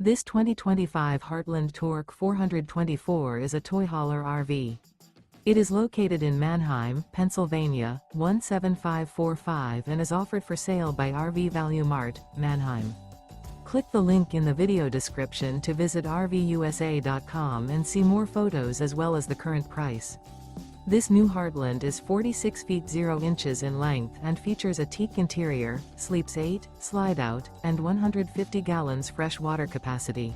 This 2025 Heartland Torque 424 is a toy hauler RV. It is located in Manheim, Pennsylvania, 17545 and is offered for sale by RV Value Mart, Manheim. Click the link in the video description to visit RVUSA.com and see more photos as well as the current price. This new Heartland is 46 feet 0 inches in length and features a teak interior, sleeps 8, slide-out, and 150 gallons fresh water capacity.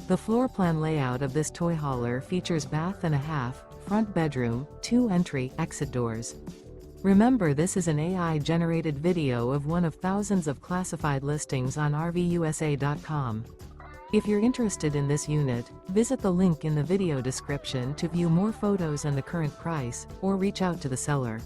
The floor plan layout of this toy hauler features bath and a half, front bedroom, 2 entry/exit doors. Remember, this is an AI-generated video of one of thousands of classified listings on RVUSA.com. If you're interested in this unit, visit the link in the video description to view more photos and the current price, or reach out to the seller.